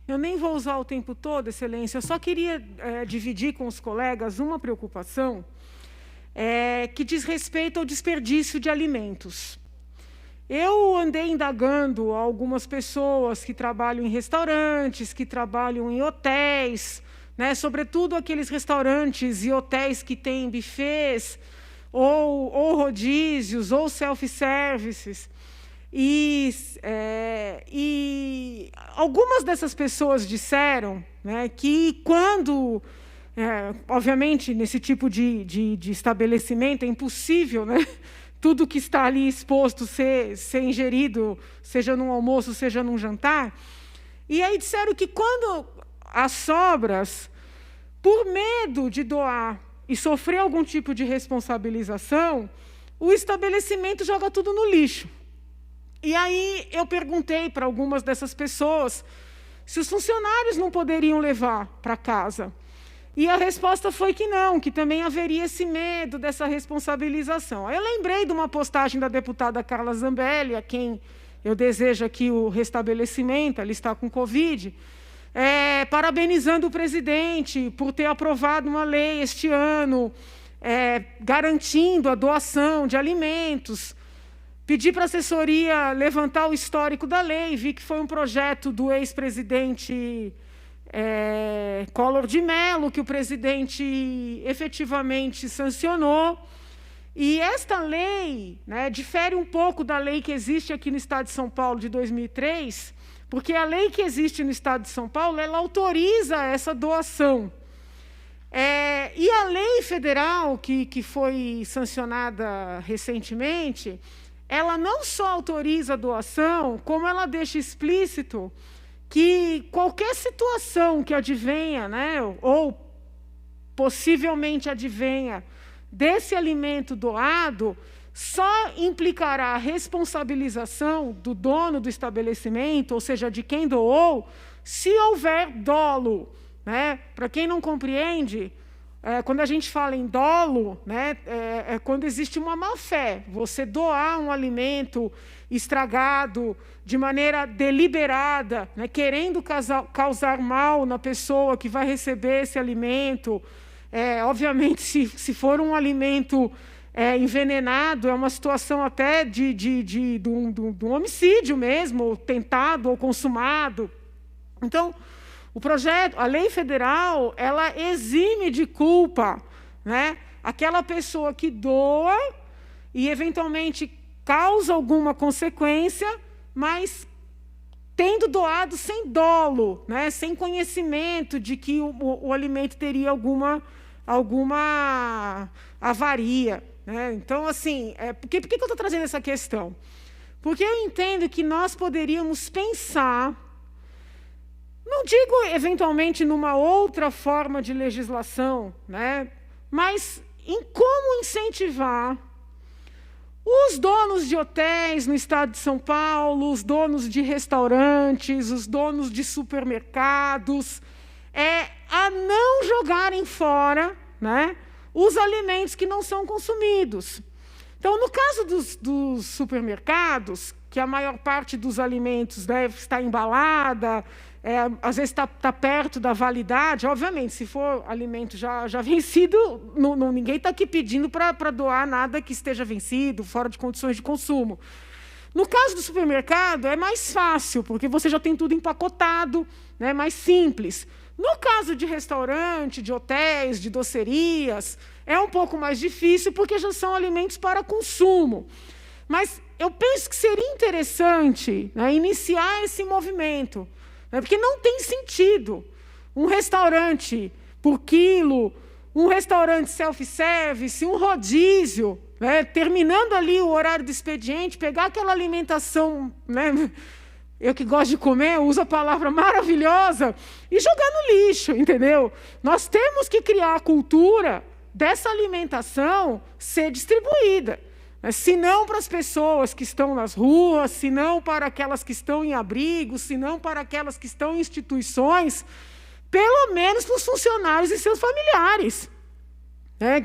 Eu nem vou usar o tempo todo, Excelência, eu só queria dividir com os colegas uma preocupação que diz respeito ao desperdício de alimentos. Eu andei indagando algumas pessoas que trabalham em restaurantes, que trabalham em hotéis, né, sobretudo aqueles restaurantes e hotéis que têm buffets, ou rodízios, ou self-services. E algumas dessas pessoas disseram, né, que quando, obviamente, nesse tipo de estabelecimento é impossível, né, tudo que está ali exposto ser ingerido, seja num almoço, seja num jantar. E aí disseram que quando as sobras, por medo de doar e sofrer algum tipo de responsabilização, o estabelecimento joga tudo no lixo. E aí eu perguntei para algumas dessas pessoas se os funcionários não poderiam levar para casa. E a resposta foi que não, que também haveria esse medo dessa responsabilização. Aí eu lembrei de uma postagem da deputada Carla Zambelli, a quem eu desejo aqui o restabelecimento, ela está com Covid, parabenizando o presidente por ter aprovado uma lei este ano, garantindo a doação de alimentos. Pedi para a assessoria levantar o histórico da lei, vi que foi um projeto do ex-presidente Collor de Mello, que o presidente efetivamente sancionou. E esta lei, né, difere um pouco da lei que existe aqui no Estado de São Paulo de 2003, porque a lei que existe no Estado de São Paulo, ela autoriza essa doação. E a lei federal, que foi sancionada recentemente, ela não só autoriza a doação, como ela deixa explícito que qualquer situação que advenha, né, ou possivelmente advenha, desse alimento doado, só implicará a responsabilização do dono do estabelecimento, ou seja, de quem doou, se houver dolo, né? Para quem não compreende, quando a gente fala em dolo, né, é quando existe uma má-fé. Você doar um alimento estragado de maneira deliberada, né, querendo causar mal na pessoa que vai receber esse alimento. Obviamente, se for um alimento envenenado, é uma situação até de um homicídio mesmo, ou tentado ou consumado. Então, a lei federal, ela exime de culpa, né, aquela pessoa que doa e, eventualmente, causa alguma consequência, mas tendo doado sem dolo, né, sem conhecimento de que o alimento teria alguma avaria. Né? Então, assim, por que eu estou trazendo essa questão? Porque eu entendo que nós poderíamos pensar, não digo eventualmente numa outra forma de legislação, né, mas em como incentivar os donos de hotéis no estado de São Paulo, os donos de restaurantes, os donos de supermercados, a não jogarem fora, né, os alimentos que não são consumidos. Então, no caso dos supermercados, que a maior parte dos alimentos deve estar embalada, às vezes está perto da validade, obviamente, se for alimento já vencido, ninguém está aqui pedindo para doar nada que esteja vencido, fora de condições de consumo. No caso do supermercado, é mais fácil, porque você já tem tudo empacotado, né, mais simples. No caso de restaurante, de hotéis, de docerias, é um pouco mais difícil, porque já são alimentos para consumo. Mas eu penso que seria interessante, né, iniciar esse movimento, né, porque não tem sentido um restaurante por quilo, um restaurante self-service, um rodízio, né, terminando ali o horário do expediente, pegar aquela alimentação, né, eu que gosto de comer, uso a palavra maravilhosa, e jogar no lixo, entendeu? Nós temos que criar a cultura dessa alimentação ser distribuída. Se não para as pessoas que estão nas ruas, se não para aquelas que estão em abrigos, se não para aquelas que estão em instituições, pelo menos para os funcionários e seus familiares.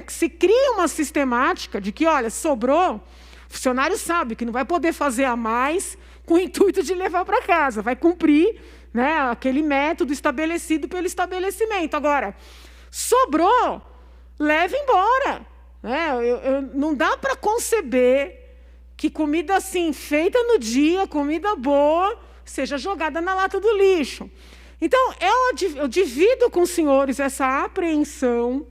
Se cria uma sistemática de que, olha, sobrou, o funcionário sabe que não vai poder fazer a mais com o intuito de levar para casa, vai cumprir, né, aquele método estabelecido pelo estabelecimento. Agora, sobrou, leva embora. Né? Não dá para conceber que comida assim, feita no dia, comida boa, seja jogada na lata do lixo. Então, eu divido com os senhores essa apreensão,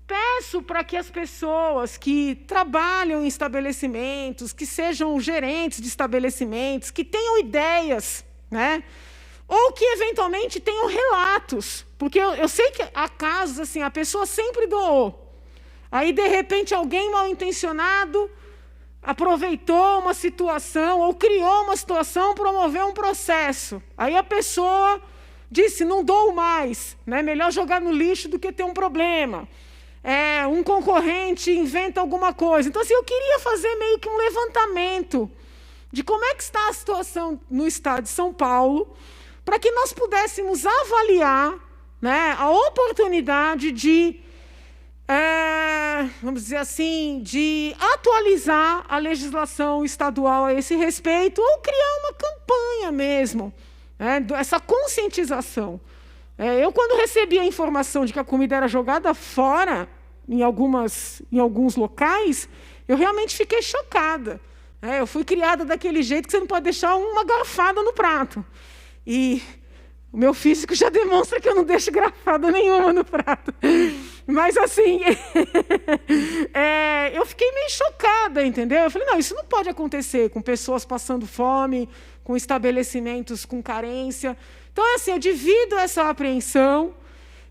peço para que as pessoas que trabalham em estabelecimentos, que sejam gerentes de estabelecimentos, que tenham ideias, né? Ou que, eventualmente, tenham relatos. Porque eu sei que há casos assim, a pessoa sempre doou. Aí, de repente, alguém mal-intencionado aproveitou uma situação ou criou uma situação, promoveu um processo. Aí a pessoa disse, não dou mais, né? Melhor jogar no lixo do que ter um problema. Um concorrente inventa alguma coisa. Então, assim, eu queria fazer meio que um levantamento de como é que está a situação no estado de São Paulo, para que nós pudéssemos avaliar, né, a oportunidade de, vamos dizer assim, de atualizar a legislação estadual a esse respeito, ou criar uma campanha mesmo, né, essa conscientização. Eu, quando recebi a informação de que a comida era jogada fora, em alguns locais, eu realmente fiquei chocada. Eu fui criada daquele jeito que você não pode deixar uma garfada no prato. E o meu físico já demonstra que eu não deixo garfada nenhuma no prato. Mas, assim, eu fiquei meio chocada, entendeu? Eu falei, não, isso não pode acontecer com pessoas passando fome, com estabelecimentos com carência. Então, assim, eu divido essa apreensão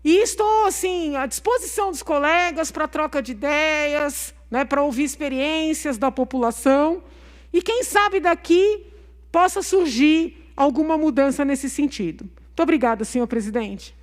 e estou, assim, à disposição dos colegas para troca de ideias, né, para ouvir experiências da população. E, quem sabe, daqui possa surgir alguma mudança nesse sentido. Muito obrigada, senhor presidente.